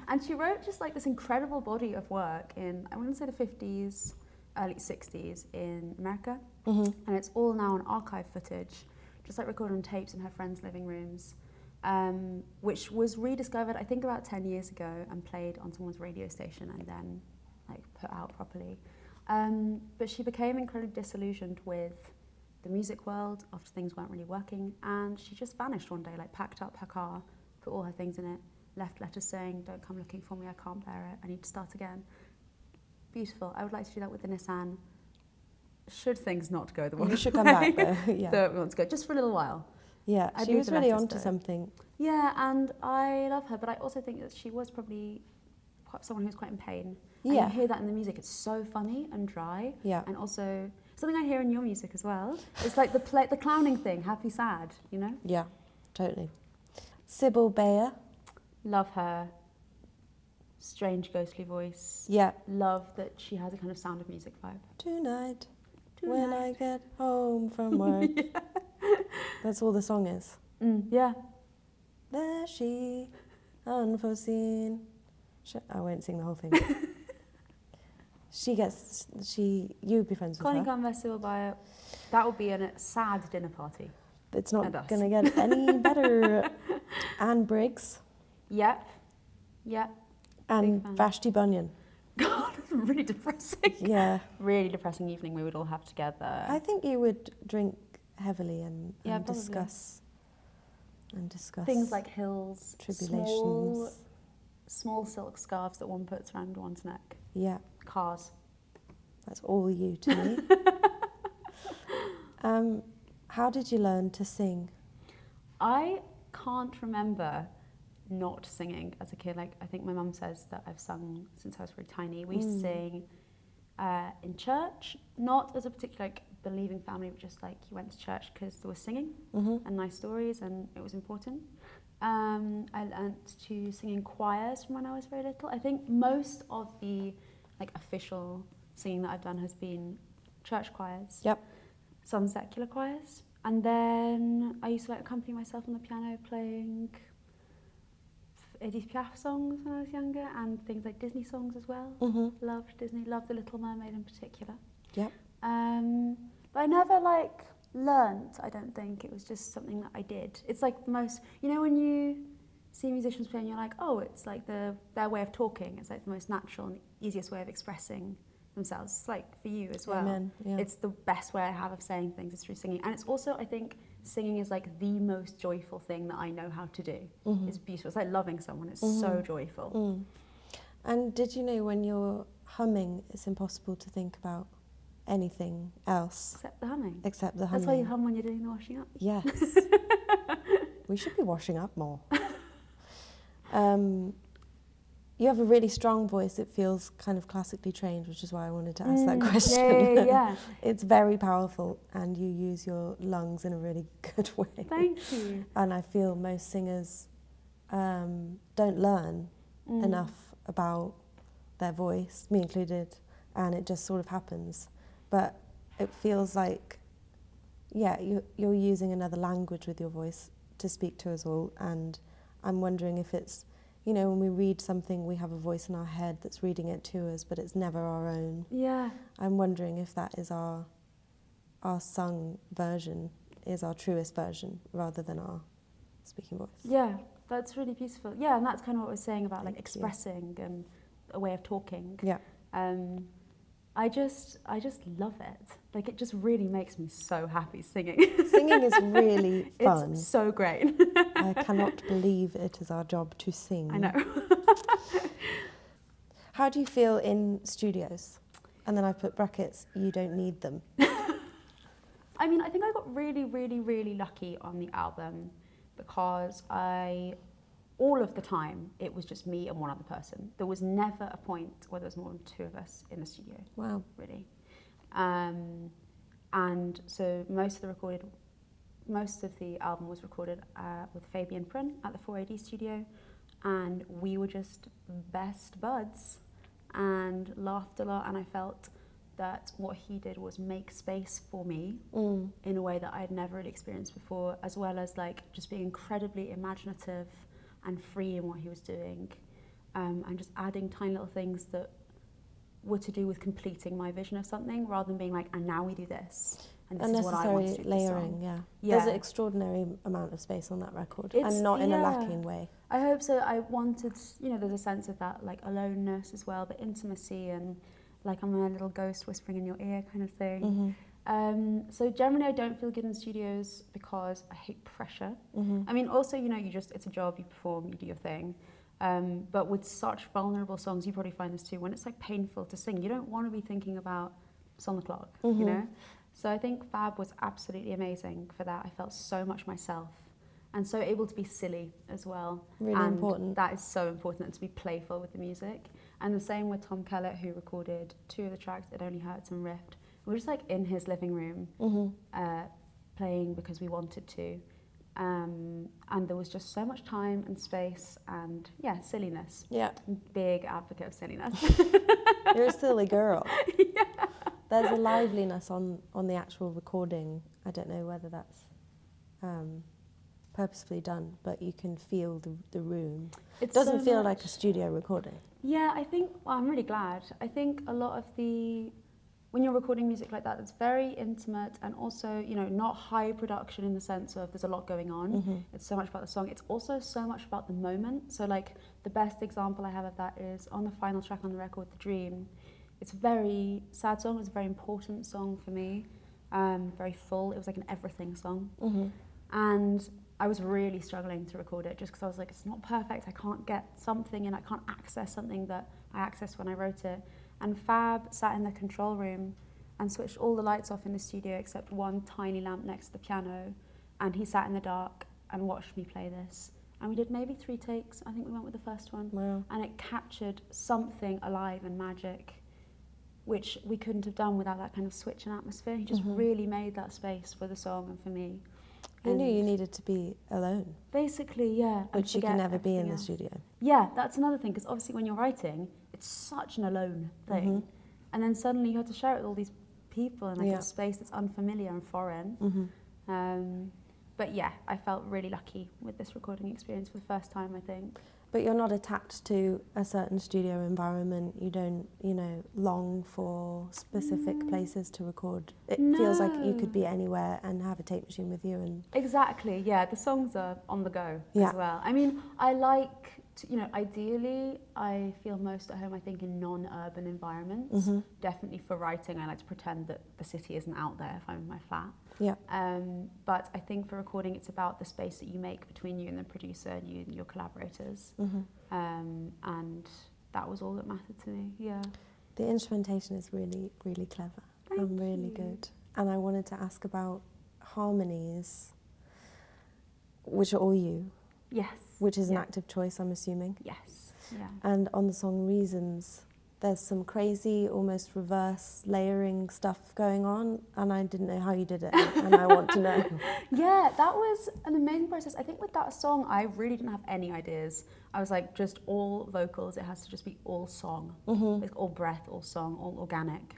Speaker 2: And she wrote just like this incredible body of work in, I want to say the 50s, early 60s in America. And it's all now on archive footage, just like recorded on tapes in her friends' living rooms, which was rediscovered, I think, about 10 years ago and played on someone's radio station and then like put out properly. But she became incredibly disillusioned with the music world after things weren't really working, and she just vanished one day, like packed up her car, put all her things in it, left letters saying, don't come looking for me, I can't bear it, I need to start again. beautiful. I would like to do that with the Nissan. Should things not go the way
Speaker 1: You should come back though. Yeah.
Speaker 2: that we want to go, just for a little while.
Speaker 1: Yeah,
Speaker 2: I'd
Speaker 1: she
Speaker 2: leave
Speaker 1: was
Speaker 2: the
Speaker 1: really
Speaker 2: letters,
Speaker 1: onto
Speaker 2: though.
Speaker 1: something.
Speaker 2: Yeah, and I love her, but I also think that she was probably quite someone who was quite in pain.
Speaker 1: Yeah.
Speaker 2: And you hear that in the music. It's so funny and dry.
Speaker 1: Yeah.
Speaker 2: And also something I hear in your music as well. It's like the clowning thing, happy, sad, you know?
Speaker 1: Yeah, totally. Sybil Bayer.
Speaker 2: Love her. Strange, ghostly voice.
Speaker 1: Yeah.
Speaker 2: Love that she has a kind of Sound of Music vibe.
Speaker 1: Tonight, when I get home from work.
Speaker 2: Yeah.
Speaker 1: That's all the song is.
Speaker 2: Yeah.
Speaker 1: There she, unforeseen. I won't sing the whole thing. You'd be friends with
Speaker 2: Connie
Speaker 1: her.
Speaker 2: Canvas, Sybil Bayer. That would be a sad dinner party.
Speaker 1: It's
Speaker 2: And
Speaker 1: not
Speaker 2: us.
Speaker 1: going to get any better. Anne Briggs
Speaker 2: Yep. Yep.
Speaker 1: and
Speaker 2: fan.
Speaker 1: Vashti Bunyan.
Speaker 2: God, really depressing.
Speaker 1: Yeah.
Speaker 2: Really depressing evening we would all have together.
Speaker 1: I think you would drink heavily and
Speaker 2: Probably.
Speaker 1: discuss
Speaker 2: Things like hills,
Speaker 1: tribulations.
Speaker 2: small silk scarves that one puts around one's neck,
Speaker 1: Yeah,
Speaker 2: cars.
Speaker 1: that's all you to me. How did you learn to sing?
Speaker 2: I can't remember not singing as a kid. Like, I think my mum says that I've sung since I was really tiny. We used to sing in church, not as a particular like believing family, but just like you went to church because there was singing and nice stories and it was important. I learnt to sing in choirs from when I was very little. I think most of the like official singing that I've done has been church choirs.
Speaker 1: Yep.
Speaker 2: Some secular choirs. And then I used to like accompany myself on the piano playing Edith Piaf songs when I was younger and things like Disney songs as well. Loved Disney, loved The Little Mermaid in particular.
Speaker 1: Yep.
Speaker 2: But I never like learnt, I don't think. It was just something that I did. It's like the most, you know, when you see musicians play and you're like, oh, it's like their way of talking. It's like the most natural and easiest way of expressing themselves. It's like for you as well.
Speaker 1: Amen. Yeah.
Speaker 2: It's the best way I have of saying things is through singing. And it's also, I think, singing is like the most joyful thing that I know how to do. It's beautiful. It's like loving someone. It's so joyful.
Speaker 1: And did you know when you're humming, it's impossible to think about anything else
Speaker 2: Except the humming.
Speaker 1: except the humming?
Speaker 2: That's why you hum when you're doing the washing up.
Speaker 1: Yes. We should be washing up more. You have a really strong voice. It feels kind of classically trained, which is why I wanted to ask that question.
Speaker 2: Yeah.
Speaker 1: It's very powerful and you use your lungs in a really good way.
Speaker 2: Thank you.
Speaker 1: And I feel most singers don't learn enough about their voice, me included, and it just sort of happens. But it feels like, yeah, you're using another language with your voice to speak to us all, and I'm wondering if it's, you know, when we read something, we have a voice in our head that's reading it to us, but it's never our own.
Speaker 2: Yeah.
Speaker 1: I'm wondering if that is our sung version, is our truest version, rather than our speaking voice.
Speaker 2: Yeah, that's really beautiful. Yeah, and that's kind of what I was saying about like
Speaker 1: Thank you.
Speaker 2: expressing and a way of talking.
Speaker 1: Yeah.
Speaker 2: I just love it. Like, it just really makes me so happy singing.
Speaker 1: Singing is really fun.
Speaker 2: It's so great.
Speaker 1: I cannot believe it is our job to sing.
Speaker 2: I know.
Speaker 1: How do you feel in studios? And then I put brackets, you don't need them.
Speaker 2: I mean, I think I got really, really, really lucky on the album because all of the time, it was just me and one other person. There was never a point where there was more than two of us in the studio.
Speaker 1: Wow.
Speaker 2: Really. And so most of the album was recorded with Fabian Prun at the 4AD studio, and we were just best buds and laughed a lot, and I felt that what he did was make space for me in a way that I had never really experienced before, as well as like just being incredibly imaginative and free in what he was doing, and just adding tiny little things that were to do with completing my vision of something, rather than being like, and now we do this, and this is what I want to do with this
Speaker 1: layering,
Speaker 2: song.
Speaker 1: yeah. There's an extraordinary amount of space on that record,
Speaker 2: It's-
Speaker 1: and not in a
Speaker 2: yeah.
Speaker 1: lacking way.
Speaker 2: I hope so. I wanted, you know, there's a sense of that like aloneness as well, but intimacy and like I'm a little ghost whispering in your ear kind of thing. So generally I don't feel good in studios because I hate pressure. I mean, also, you know, it's a job, you perform, you do your thing. But with such vulnerable songs, you probably find this too, when it's like painful to sing, you don't want to be thinking about it's on the clock, you know? So I think Fab was absolutely amazing for that. I felt so much myself and so able to be silly as well.
Speaker 1: Really important.
Speaker 2: That is so important, and to be playful with the music. And the same with Tom Kellett, who recorded 2 of the tracks, It Only Hurts and Rift. We were just like in his living room playing because we wanted to. And there was just so much time and space and, yeah, silliness.
Speaker 1: Yeah.
Speaker 2: Big advocate of silliness.
Speaker 1: You're a silly girl.
Speaker 2: Yeah.
Speaker 1: There's a liveliness on the actual recording. I don't know whether that's purposefully done, but you can feel the room. It doesn't feel like a studio recording.
Speaker 2: Yeah, I think, well, I'm really glad. I think a lot of when you're recording music like that, it's very intimate and also, you know, not high production in the sense of there's a lot going on. It's so much about the song. It's also so much about the moment. So like the best example I have of that is on the final track on the record, The Dream. It's a very sad song. It was a very important song for me. Very full. It was like an everything song. And I was really struggling to record it just because I was like, it's not perfect. I can't get something and I can't access something that I accessed when I wrote it. And Fab sat in the control room and switched all the lights off in the studio except one tiny lamp next to the piano. And he sat in the dark and watched me play this. And we did maybe 3 takes. I think we went with the first one.
Speaker 1: Wow. And
Speaker 2: it captured something alive and magic, which we couldn't have done without that kind of switch in atmosphere. He just really made that space for the song and for me.
Speaker 1: You knew you needed to be alone.
Speaker 2: Basically, yeah.
Speaker 1: Which you can never be in the studio.
Speaker 2: Yeah, that's another thing, because obviously when you're writing, it's such an alone thing. And then suddenly you have to share it with all these people in like a space that's unfamiliar and foreign. But yeah, I felt really lucky with this recording experience for the first time, I think.
Speaker 1: But you're not attached to a certain studio environment. You don't, you know, long for specific places to record. It feels like you could be anywhere and have a tape machine with you. And
Speaker 2: exactly, yeah. The songs are on the go as well. I mean, I like to, you know, ideally, I feel most at home, I think, in non-urban environments. Definitely for writing, I like to pretend that the city isn't out there if I'm in my flat.
Speaker 1: Yeah.
Speaker 2: But I think for recording, it's about the space that you make between you and the producer and you and your collaborators. And that was all that mattered to me, yeah.
Speaker 1: The instrumentation is really, really clever and really good. And I wanted to ask about harmonies, which are all you.
Speaker 2: Yes.
Speaker 1: Which is an active choice, I'm assuming.
Speaker 2: Yes, yeah.
Speaker 1: And on the song Reasons, there's some crazy, almost reverse layering stuff going on, and I didn't know how you did it, and I want to know.
Speaker 2: Yeah, that was an amazing process. I think with that song, I really didn't have any ideas. I was like, just all vocals, it has to just be all song. Like all breath, all song, all organic.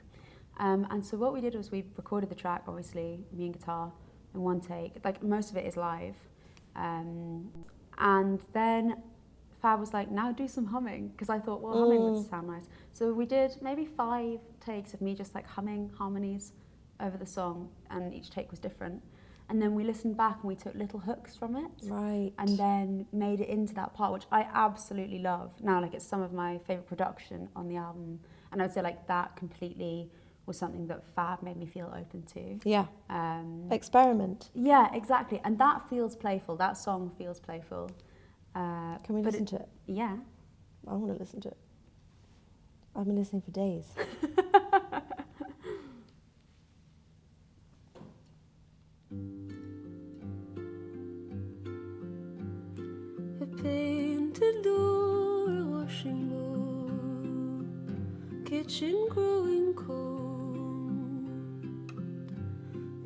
Speaker 2: And so what we did was we recorded the track, obviously, me and guitar, in 1 take. Like, most of it is live. And then Fab was like, now do some humming, because I thought, well, humming would sound nice. So we did maybe 5 takes of me just like humming harmonies over the song, and each take was different. And then we listened back and we took little hooks from it.
Speaker 1: Right.
Speaker 2: And then made it into that part, which I absolutely love. Now, like, it's some of my favourite production on the album. And I would say, like, that completely was something that Fab made me feel open to.
Speaker 1: Yeah. Experiment.
Speaker 2: Yeah, exactly. And that feels playful. That song feels playful.
Speaker 1: Can we listen to it?
Speaker 2: Yeah.
Speaker 1: I want to listen to it. I've been listening for days.
Speaker 3: A painted door, a washing bowl, kitchen growing cold.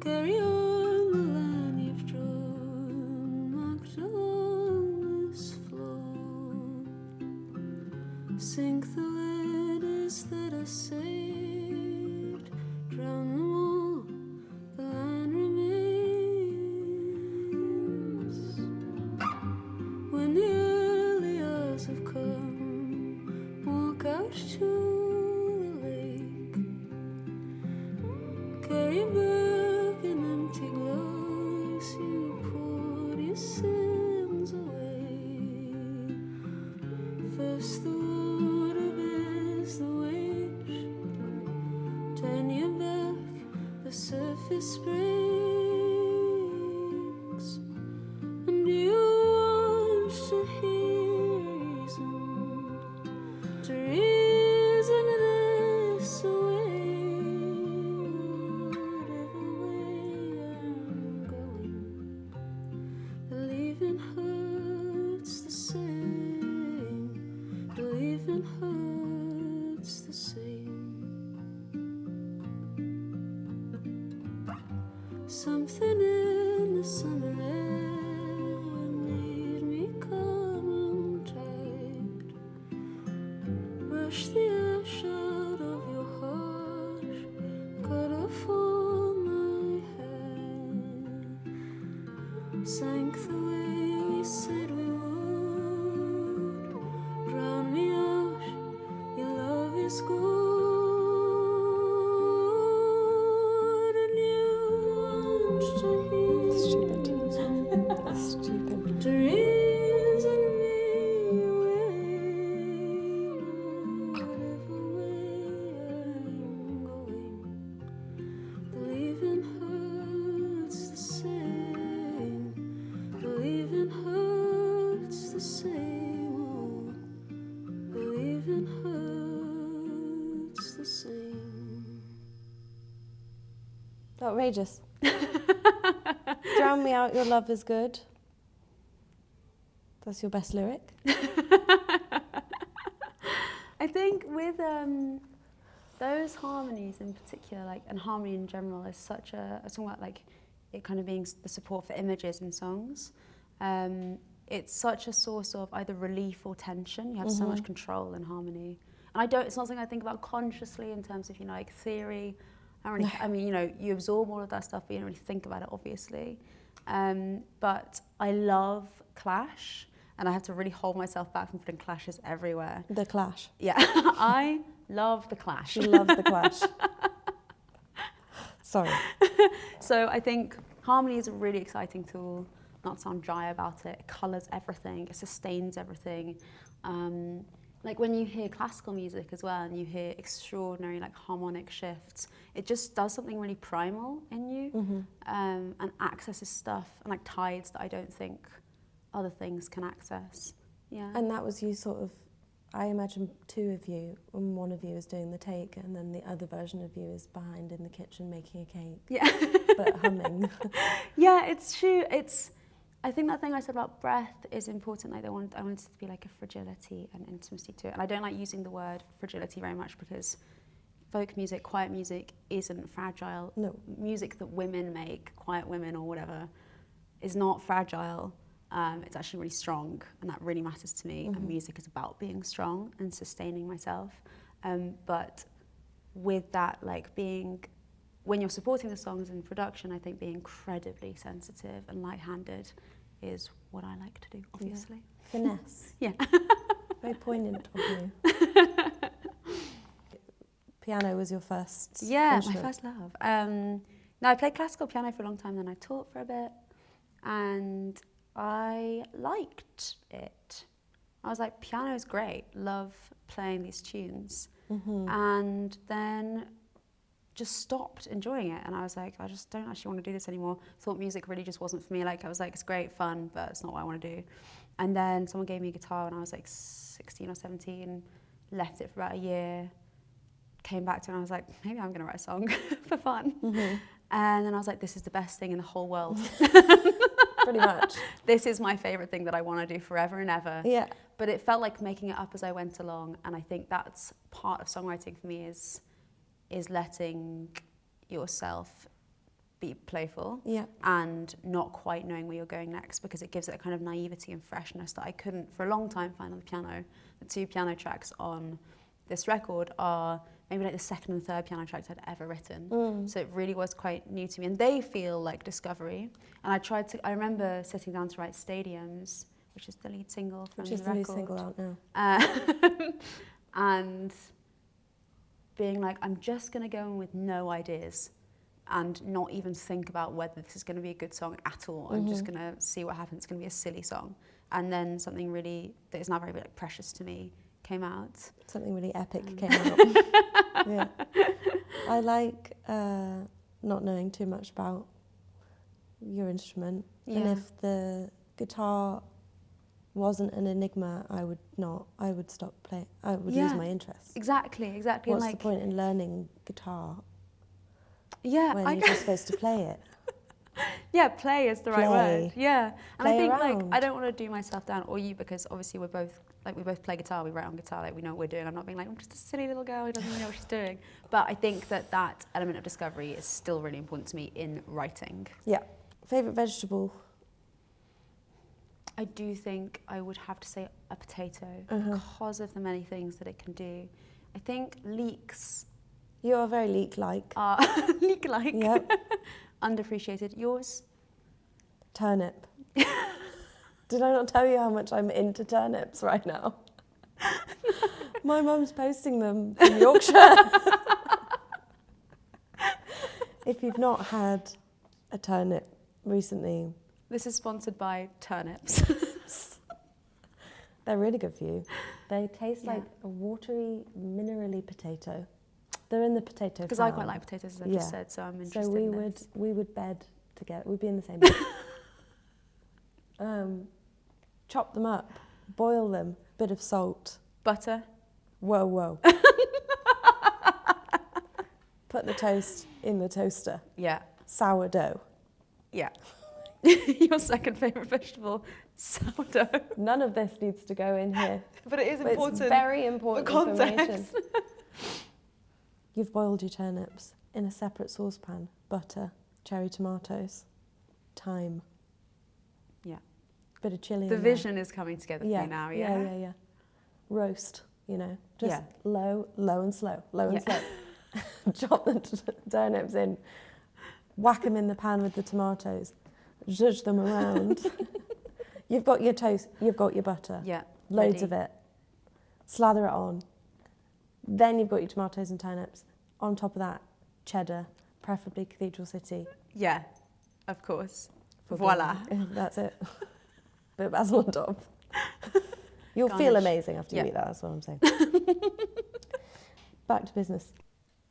Speaker 3: Carry on the line you've drawn, marked along this floor. Sink the letters that are saved, drown them all, the line remains. When the early hours have come, walk out to the lake. Carry back an empty glass, you poured your sins away. First the water bears the wage, turn your back, the surface breaks. And you want to hear reason wash the ash out of your heart, cut off all my hair, sank the way we said we would, drown me out, your love is good.
Speaker 1: Stupid.
Speaker 3: To reason me away, whatever way I'm going. Believing hurts the same. Believing hurts the same. Oh, believing hurts the same.
Speaker 1: Outrageous. Drown me out, your love is good. That's your best lyric.
Speaker 2: I think with those harmonies in particular, like, and harmony in general, is such a song about like it kind of being the support for images in songs. It's such a source of either relief or tension. You have so much control in harmony, and it's not something I think about consciously in terms of, you know, like theory. I mean, you know, you absorb all of that stuff, but you don't really think about it, obviously. But I love Clash, and I have to really hold myself back from putting clashes everywhere.
Speaker 1: The Clash.
Speaker 2: Yeah, I love the Clash.
Speaker 1: She loves the Clash. Sorry.
Speaker 2: So I think harmony is a really exciting tool. Not to sound dry about it. It colours everything. It sustains everything. Like when you hear classical music as well, and you hear extraordinary like harmonic shifts, it just does something really primal in you, and accesses stuff and like tides that I don't think other things can access. Yeah.
Speaker 1: And that was you sort of, I imagine two of you, and one of you is doing the take, and then the other version of you is behind in the kitchen making a cake.
Speaker 2: Yeah.
Speaker 1: But humming.
Speaker 2: Yeah, it's true. I think that thing I said about breath is important. Like I want it to be like a fragility and intimacy to it. And I don't like using the word fragility very much, because folk music, quiet music isn't fragile.
Speaker 1: No.
Speaker 2: Music that women make, quiet women or whatever, is not fragile. It's actually really strong, and that really matters to me. And music is about being strong and sustaining myself. But with that, like when you're supporting the songs in production, I think being incredibly sensitive and light-handed is what I like to do, obviously.
Speaker 1: Yeah. Finesse.
Speaker 2: Yeah.
Speaker 1: Very poignant of you. Piano was your first
Speaker 2: instrument.
Speaker 1: instrument.
Speaker 2: My first love. No, I played classical piano for a long time, then I taught for a bit, and I liked it. I was like, piano is great, love playing these tunes. And then just stopped enjoying it, and I was like, I just don't actually want to do this anymore. Thought music really just wasn't for me. Like I was like, it's great fun, but it's not what I want to do. And then someone gave me a guitar when I was like 16 or 17, left it for about a year, came back to it, and I was like, maybe I'm gonna write a song for fun. And then I was like, this is the best thing in the whole world.
Speaker 1: Pretty much.
Speaker 2: This is my favorite thing that I want to do forever and ever.
Speaker 1: Yeah.
Speaker 2: But it felt like making it up as I went along, and I think that's part of songwriting for me is letting yourself be playful, and not quite knowing where you're going next, because it gives it a kind of naivety and freshness that I couldn't for a long time find on the piano. The two piano tracks on this record are maybe like the second and third piano tracks I'd ever written. So it really was quite new to me, and they feel like discovery. And I remember sitting down to write Stadiums, which is the lead single from the record.
Speaker 1: Which is the new single out now.
Speaker 2: And being like, I'm just going to go in with no ideas and not even think about whether this is going to be a good song at all. I'm just going to see what happens. It's going to be a silly song. And then something really, that is now very like, precious to me, came out.
Speaker 1: Something really epic came out. Yeah. I like not knowing too much about your instrument.
Speaker 2: Yeah.
Speaker 1: And if the guitar wasn't an enigma, I would stop playing. I would lose my interest.
Speaker 2: Exactly.
Speaker 1: What's
Speaker 2: like,
Speaker 1: the point in learning guitar
Speaker 2: when
Speaker 1: you're just supposed to play it?
Speaker 2: Yeah, play is the right word. Yeah. And
Speaker 1: Play
Speaker 2: I think
Speaker 1: around.
Speaker 2: like I don't want to do myself down, or you, because obviously we both play guitar, we write on guitar, like we know what we're doing. I'm not being like, I'm just a silly little girl who doesn't even know what she's doing. But I think that element of discovery is still really important to me in writing.
Speaker 1: Yeah. Favourite vegetable?
Speaker 2: I do think I would have to say a potato because of the many things that it can do. I think leeks
Speaker 1: You are very leek-like.
Speaker 2: are leek-like,
Speaker 1: Yep.
Speaker 2: underappreciated. Yours?
Speaker 1: Turnip. Did I not tell you how much I'm into turnips right now? My mum's posting them from Yorkshire. If you've not had a turnip recently,
Speaker 2: This is sponsored by turnips.
Speaker 1: they're really good for you. They taste
Speaker 2: Yeah.
Speaker 1: like a watery, minerally potato. They're in the potato
Speaker 2: Because I quite
Speaker 1: flour.
Speaker 2: like potatoes, as I
Speaker 1: Yeah.
Speaker 2: just said, so I'm interested
Speaker 1: So
Speaker 2: in this.
Speaker 1: we would bed together. We'd be in the same bed. Chop them up, boil them, bit of salt.
Speaker 2: Butter.
Speaker 1: Whoa, whoa. Put the toast in the toaster.
Speaker 2: Yeah.
Speaker 1: Sourdough.
Speaker 2: Yeah. Your second favourite vegetable, sourdough.
Speaker 1: None of this needs to go in here.
Speaker 2: But it is
Speaker 1: But
Speaker 2: important.
Speaker 1: it's very important
Speaker 2: for
Speaker 1: information.
Speaker 2: context.
Speaker 1: You've boiled your turnips in a separate saucepan. Butter, cherry tomatoes, thyme.
Speaker 2: Yeah.
Speaker 1: Bit of chilli.
Speaker 2: The
Speaker 1: in there.
Speaker 2: vision is coming together for me now,
Speaker 1: Yeah. Roast, you know, just
Speaker 2: Yeah.
Speaker 1: low and slow, low and
Speaker 2: Yeah.
Speaker 1: slow. Chop the turnips in, whack them in the pan with the tomatoes, zhuzh them around. You've got your toast, you've got your butter,
Speaker 2: Yeah.
Speaker 1: loads
Speaker 2: ready.
Speaker 1: of it. Slather it on. Then you've got your tomatoes and turnips. On top of that, cheddar, preferably Cathedral City.
Speaker 2: Yeah, of course.
Speaker 1: For
Speaker 2: Voila.
Speaker 1: being- That's it. Bit of basil on top. You'll feel
Speaker 2: Garnish.
Speaker 1: amazing after you
Speaker 2: Yeah.
Speaker 1: eat that, that's what I'm saying. Back to business.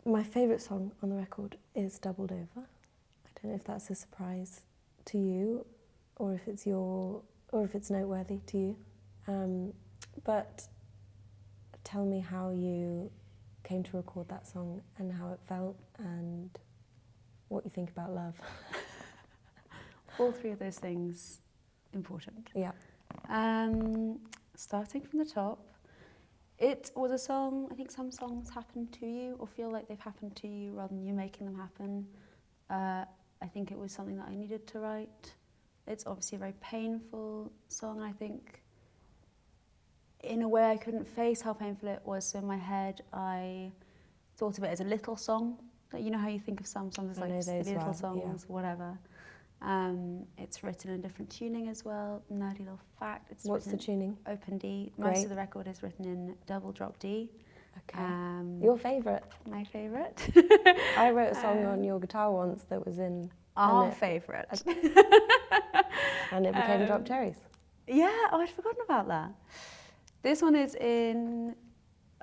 Speaker 1: My favourite song on the record is Doubled Over. I don't know if that's a surprise to you or if it's noteworthy to you. But tell me how you came to record that song and how it felt and what you think about love.
Speaker 2: All three of those things important.
Speaker 1: Yeah.
Speaker 2: Starting from the top, it was a song, I think some songs happen to you or feel like they've happened to you rather than you making them happen. I think it was something that I needed to write. It's obviously a very painful song. I think in a way I couldn't face how painful it was, so in my head I thought of it as a little song. Like, you know how you think of some songs as
Speaker 1: I
Speaker 2: like
Speaker 1: know
Speaker 2: just
Speaker 1: those
Speaker 2: little
Speaker 1: well,
Speaker 2: songs, whatever. It's written in different tuning as well. Nerdy little fact. It's
Speaker 1: What's the
Speaker 2: written
Speaker 1: tuning?
Speaker 2: in open D.
Speaker 1: Great.
Speaker 2: Most of the record is written in double drop D.
Speaker 1: Okay. Your favourite?
Speaker 2: My favourite.
Speaker 1: I wrote a song on your guitar once that was in...
Speaker 2: Our
Speaker 1: and it-
Speaker 2: favourite.
Speaker 1: And it became Drop Cherries.
Speaker 2: Yeah, oh, I'd forgotten about that. This one is in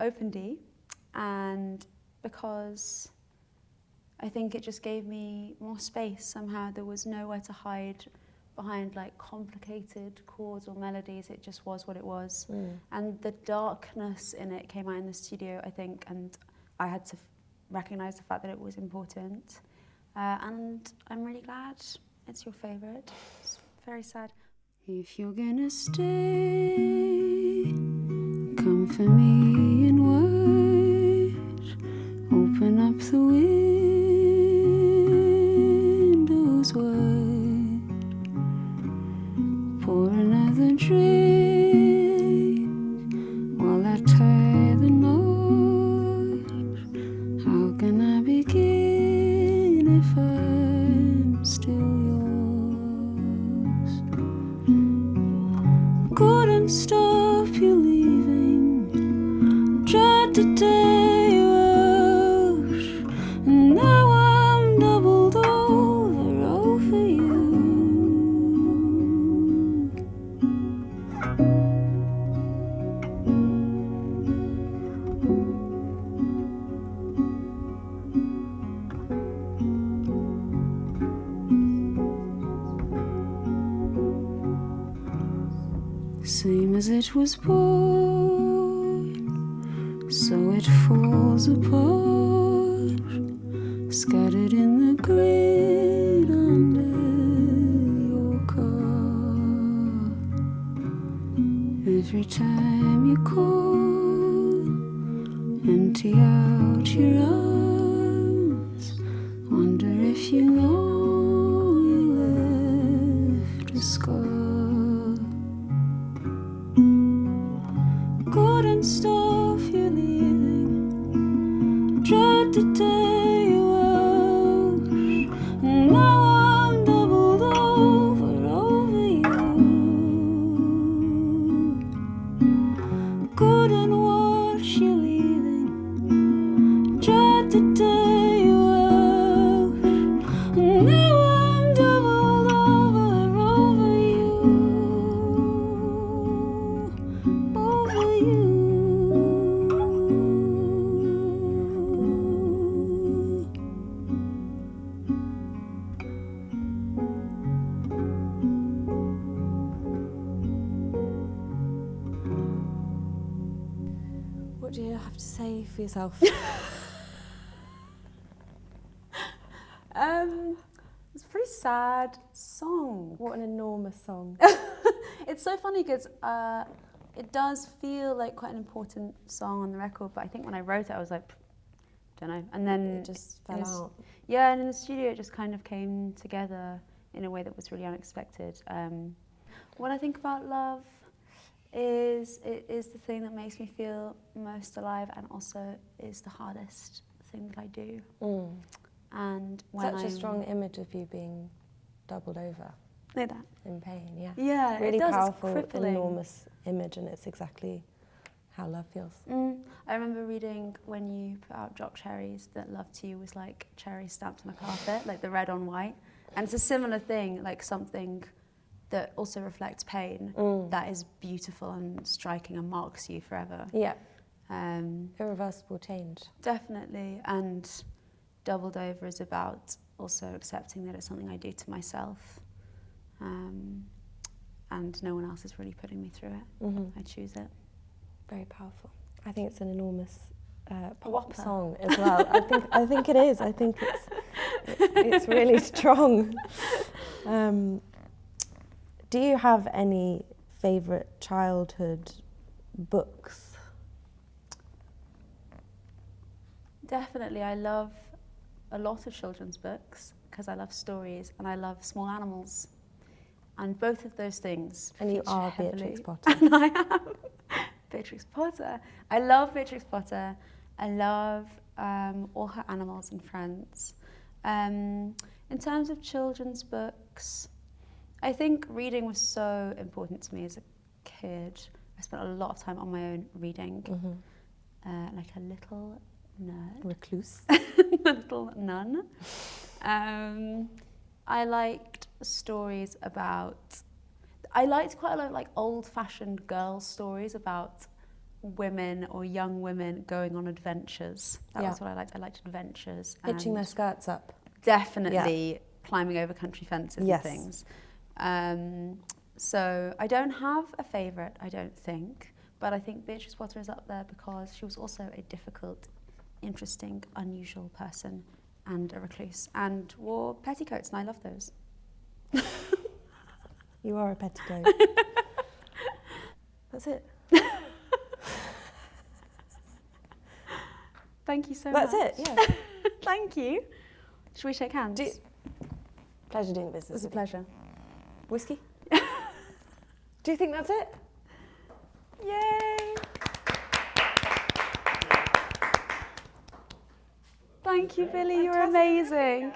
Speaker 2: open D, and because I think it just gave me more space somehow. There was nowhere to hide behind like complicated chords or melodies. It just was what it was. And the darkness in it came out in the studio, I think, and I had to recognise the fact that it was important. And I'm really glad it's your favourite. It's very sad.
Speaker 3: If you're gonna stay, come for me and wait. Open up the windows wide. Pour another drink while I tie the knot. How can I begin if I'm still yours? Couldn't stop you leaving. Tried to tell you out, and now I'm doubled over you. Same as it was born, so it falls apart, scattered in the grid under your car. Every time you call, empty out your arms, wonder if you know you left a scar. Couldn't stop you leaving. Tried to tell you out. Now I'm doubled over you. Couldn't watch you leaving. Tried to tell you out. Now I'm doubled over you. Over you.
Speaker 1: What do you have to say for yourself?
Speaker 2: It's a pretty sad song.
Speaker 1: What an enormous song.
Speaker 2: It's so funny because it does feel like quite an important song on the record, but I think when I wrote it, I was like, don't know. And then
Speaker 1: It just fell out.
Speaker 2: Yeah, and in the studio, it just kind of came together in a way that was really unexpected. What I think about love is it is the thing that makes me feel most alive, and also is the hardest thing that I do.
Speaker 1: Mm.
Speaker 2: And when
Speaker 1: Such a strong image of you being doubled over
Speaker 2: like that.
Speaker 1: in pain, yeah.
Speaker 2: Yeah,
Speaker 1: Really
Speaker 2: it does.
Speaker 1: powerful,
Speaker 2: It's crippling.
Speaker 1: enormous image, and it's exactly how love feels.
Speaker 2: I remember reading when you put out Drop Cherries that love to you was like cherries stamped on a carpet, like the red on white. And it's a similar thing, like something that also reflects pain that is beautiful and striking and marks you forever.
Speaker 1: Yeah. Irreversible change.
Speaker 2: Definitely. And Doubled Over is about also accepting that it's something I do to myself. And no one else is really putting me through it. I choose it.
Speaker 1: Very powerful. I think it's an enormous pop
Speaker 2: Whopper.
Speaker 1: song as well. I think it is. I think it's really strong. Do you have any favourite childhood books?
Speaker 2: Definitely. I love a lot of children's books because I love stories and I love small animals. And both of those things.
Speaker 1: And you
Speaker 2: feature
Speaker 1: are
Speaker 2: heavily.
Speaker 1: Beatrix Potter.
Speaker 2: And I am Beatrix Potter. I love Beatrix Potter. I love all her animals and friends. In terms of children's books, I think reading was so important to me as a kid. I spent a lot of time on my own reading, like a little nerd.
Speaker 1: Recluse.
Speaker 2: A little nun. I liked stories about... I liked quite a lot of like old-fashioned girl stories about women or young women going on adventures. That was what I liked. I liked adventures.
Speaker 1: Hitching
Speaker 2: and
Speaker 1: their skirts up.
Speaker 2: Definitely climbing over country fences and things. So I don't have a favourite, I don't think, but I think Beatrix Potter is up there because she was also a difficult, interesting, unusual person and a recluse and wore petticoats, and I love those.
Speaker 1: You are a petticoat. That's it.
Speaker 2: Thank you so much.
Speaker 1: That's it, yeah.
Speaker 2: Thank you. Should we shake hands?
Speaker 1: Pleasure doing business.
Speaker 2: It was a
Speaker 1: with you.
Speaker 2: pleasure.
Speaker 1: Whiskey? Do you think that's it?
Speaker 2: Yay! Thank you, Billie. You're amazing.